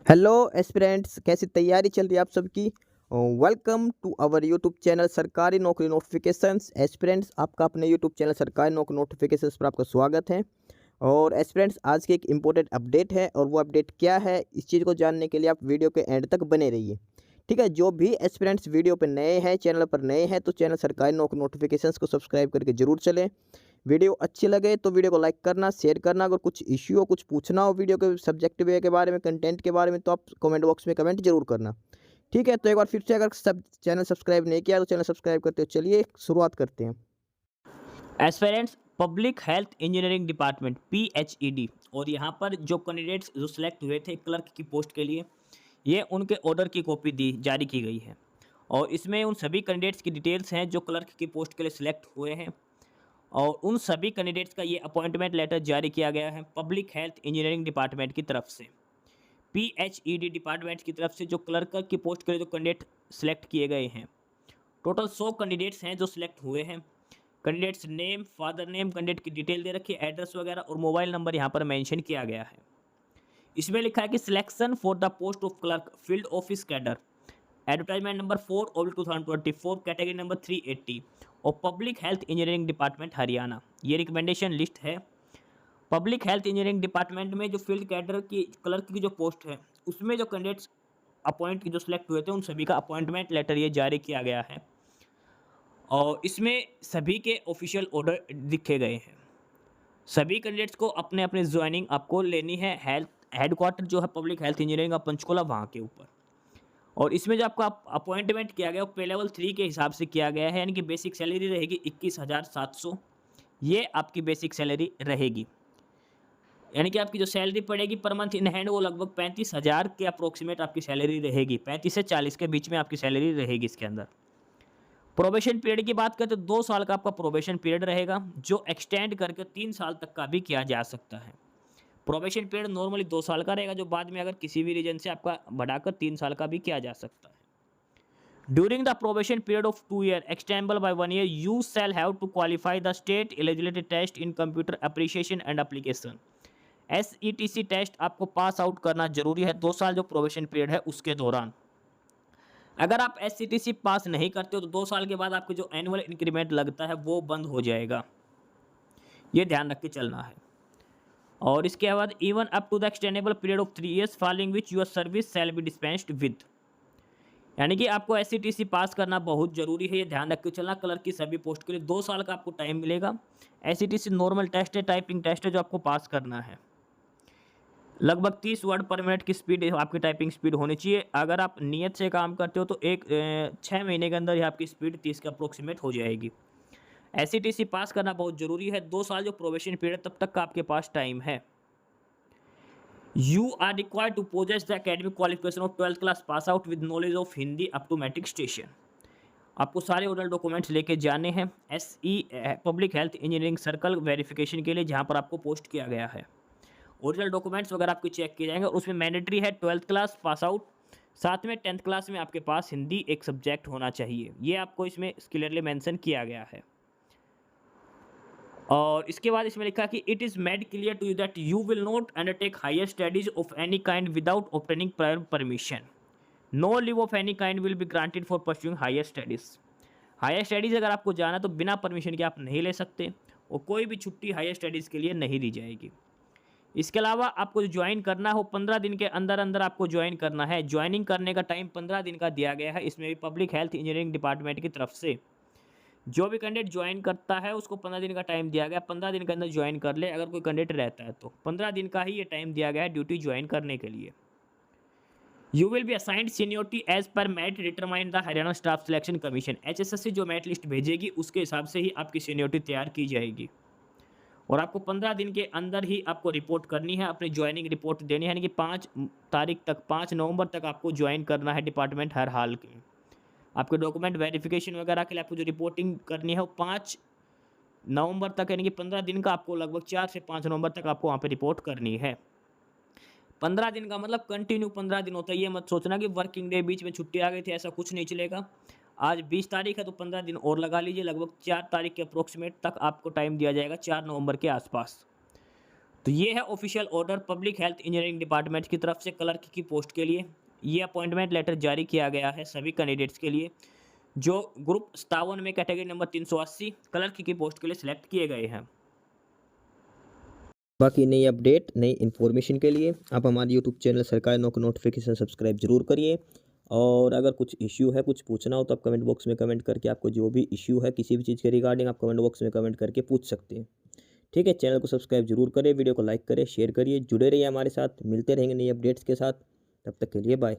Hello aspirants, कैसी तैयारी चल रही है आप सबकी। Welcome to our YouTube channel सरकारी नौकरी नोटिफिकेशंस। एस्पिरेंट्स, आपका अपने यूट्यूब चैनल सरकारी नौकरी नोटिफिकेशंस पर आपका स्वागत है। और एस्पिरेंट्स, आज की एक इम्पोर्टेंट अपडेट है और वो अपडेट क्या है, इस चीज़ को जानने के लिए आप वीडियो के एंड तक बने रहिए। ठीक है, जो भी एस्पिरेंट्स वीडियो पर नए हैं, चैनल पर नए हैं, तो चैनल सरकारी नौकरी नोटिफिकेशंस को सब्सक्राइब करके जरूर चलें। वीडियो अच्छी लगे तो वीडियो को लाइक करना, शेयर करना। अगर कुछ इश्यू हो, कुछ पूछना हो वीडियो के सब्जेक्ट वे के बारे में, कंटेंट के बारे में, तो आप कमेंट बॉक्स में कमेंट जरूर करना। ठीक है, तो एक बार फिर से, अगर सब चैनल सब्सक्राइब नहीं किया तो चैनल सब्सक्राइब करते हो। चलिए शुरुआत करते हैं। Aspirants public health engineering department PHED। और यहाँ पर जो कैंडिडेट्स जो सिलेक्ट हुए थे क्लर्क की पोस्ट के लिए, ये उनके ऑर्डर की कॉपी दी जारी की गई है। और इसमें उन सभी कैंडिडेट्स की डिटेल्स हैं जो क्लर्क की पोस्ट के लिए सिलेक्ट हुए हैं। और उन सभी कैंडिडेट्स का ये अपॉइंटमेंट लेटर जारी किया गया है पब्लिक हेल्थ इंजीनियरिंग डिपार्टमेंट की तरफ से। PHED डिपार्टमेंट की तरफ से जो क्लर्क की पोस्ट के लिए जो कैंडिडेट सिलेक्ट किए गए हैं, टोटल 100 कैंडिडेट्स हैं जो सिलेक्ट हुए हैं। Candidates name, father name, candidate की डिटेल दे रखी है, एड्रेस वगैरह और मोबाइल नंबर यहाँ पर मेंशन किया गया है। इसमें लिखा है कि selection for the post of clerk field office cadre, advertisement number 4/2024, category number 380 और public health engineering department Haryana. ये रिकमेंडेशन लिस्ट है। पब्लिक हेल्थ इंजीनियरिंग डिपार्टमेंट में जो फील्ड कैडर की क्लर्क की जो पोस्ट है, उसमें जो कैंडिडेट्स अपॉइंट जो सिलेक्ट हुए थे, उन सभी का अपॉइंटमेंट लेटर ये जारी किया गया है। और इसमें सभी के ऑफिशियल ऑर्डर लिखे गए हैं। सभी कैंडिडेट्स को अपने अपने ज्वाइनिंग आपको लेनी है हेल्थ हेडक्वार्टर जो है पब्लिक हेल्थ इंजीनियरिंग का पंचकुला, वहाँ के ऊपर। और इसमें जो आपका अपॉइंटमेंट किया गया वो पे लेवल 3 के हिसाब से किया गया है, यानी कि बेसिक सैलरी रहेगी 21,700। ये आपकी बेसिक सैलरी रहेगी, यानी कि आपकी जो सैलरी पड़ेगी पर मंथ इन हैंड वो लगभग 35,000 के अप्रोक्सीमेट आपकी सैलरी रहेगी। 35 से 40 के बीच में आपकी सैलरी रहेगी इसके अंदर। प्रोबेशन पीरियड की बात करें तो 2 साल का आपका प्रोबेशन पीरियड रहेगा, जो एक्सटेंड करके 3 साल तक का भी किया जा सकता है। प्रोबेशन पीरियड नॉर्मली 2 साल का रहेगा, जो बाद में अगर किसी भी रीजन से आपका बढ़ाकर 3 साल का भी किया जा सकता है। During the probation period of 2 year extendable by 1 year, you shall have to qualify the state eligibility test in computer appreciation and application. SETC test आपको पास आउट करना जरूरी है 2 साल जो प्रोबेशन पीरियड है उसके दौरान। अगर आप SCTC पास नहीं करते हो तो 2 साल के बाद आपको जो एनुअल इंक्रीमेंट लगता है वो बंद हो जाएगा। ये ध्यान रख के चलना है। और इसके बाद even up to the extendable period of 3 years following which your service shall be dispensed with. यानी कि आपको SCTC पास करना बहुत जरूरी है, ये ध्यान रख के चलना। क्लर्क की सभी पोस्ट के लिए 2 साल का आपको टाइम मिलेगा। SCTC नॉर्मल टेस्ट है, टाइपिंग टेस्ट है जो आपको पास करना है। लगभग 30 वर्ड पर मिनट की स्पीड आपकी टाइपिंग स्पीड होनी चाहिए। अगर आप नियत से काम करते हो तो 6 महीने के अंदर ही आपकी स्पीड 30 के अप्रोक्सीमेट हो जाएगी। SCTC पास करना बहुत ज़रूरी है। 2 साल जो प्रोबेशन पीरियड तब तक का आपके पास टाइम है। You are required to possess the academic qualification of 12th class pass out with knowledge of Hindi up to matriculation. आपको सारे ओरिजिनल डॉक्यूमेंट्स लेके जाने हैं public health engineering circle verification के लिए, जहाँ पर आपको पोस्ट किया गया है। ओरिजिनल डॉक्यूमेंट्स वगैरह आपके चेक किए जाएंगे और उसमें मैंडेटरी है 12th क्लास पास आउट, साथ में 10th क्लास में आपके पास हिंदी एक सब्जेक्ट होना चाहिए। ये आपको इसमें क्लियरली मेंशन किया गया है। और इसके बाद इसमें लिखा कि it is made clear to you that you will not undertake higher studies of any kind without obtaining prior permission. No leave of any kind will be granted for pursuing higher studies. Higher studies अगर आपको जाना तो बिना permission के आप नहीं ले सकते, और कोई भी छुट्टी हायर स्टडीज़ के लिए नहीं दी जाएगी। इसके अलावा आपको जो ज्वाइन करना हो 15 दिन के अंदर अंदर आपको ज्वाइन करना है। ज्वाइनिंग करने का टाइम 15 दिन का दिया गया है, इसमें भी पब्लिक हेल्थ इंजीनियरिंग डिपार्टमेंट की तरफ से। जो भी कैंडिडेट ज्वाइन करता है उसको 15 दिन का टाइम दिया गया, 15 दिन के अंदर ज्वाइन कर ले। अगर कोई कैंडिडेट रहता है तो 15 दिन का ही ये टाइम दिया गया है ड्यूटी ज्वाइन करने के लिए। You will be assigned seniority as per merit determined the Haryana staff selection commission. HSSC जो मेरिट लिस्ट भेजेगी उसके हिसाब से ही आपकी सीनियोरिटी तैयार की जाएगी। और आपको 15 दिन के अंदर ही आपको रिपोर्ट करनी है, अपनी ज्वाइनिंग रिपोर्ट देनी है, यानी कि 5 तारीख तक, 5 नवंबर तक आपको ज्वाइन करना है डिपार्टमेंट हर हाल के। आपके डॉक्यूमेंट वेरिफिकेशन वगैरह के लिए आपको जो रिपोर्टिंग करनी है वो 5 नवंबर तक, यानी कि 15 दिन का आपको लगभग 4 से 5 नवंबर तक आपको वहाँ पे रिपोर्ट करनी है। 15 दिन का मतलब कंटिन्यू 15 दिन होता है। ये मत सोचना कि वर्किंग डे बीच में छुट्टी आ गई थी, ऐसा कुछ नहीं चलेगा। आज 20 तारीख है तो 15 दिन और लगा लीजिए, लगभग 4 तारीख के अप्रोक्सीमेट तक आपको टाइम दिया जाएगा, 4 नवंबर के आसपास। तो ये है official order public health engineering department की तरफ से क्लर्क की पोस्ट के लिए। ये अपॉइंटमेंट लेटर जारी किया गया है सभी कैंडिडेट्स के लिए जो ग्रुप 57 में कैटेगरी नंबर 380 क्लर्क की पोस्ट के लिए सिलेक्ट किए गए हैं। बाकी नई अपडेट नई इन्फॉर्मेशन के लिए आप हमारे यूट्यूब चैनल सरकारी नौकरी नोटिफिकेशन सब्सक्राइब जरूर करिए। और अगर कुछ इश्यू है कुछ पूछना हो तो आप कमेंट बॉक्स में कमेंट करके आपको जो भी इश्यू है किसी भी चीज़ के रिगार्डिंग आप कमेंट बॉक्स में कमेंट करके पूछ सकते हैं। ठीक है, चैनल को सब्सक्राइब जरूर करें, वीडियो को लाइक करें, शेयर करिए, जुड़े रहिए हमारे साथ, मिलते रहेंगे नई अपडेट्स के साथ। तब तक के लिए बाय।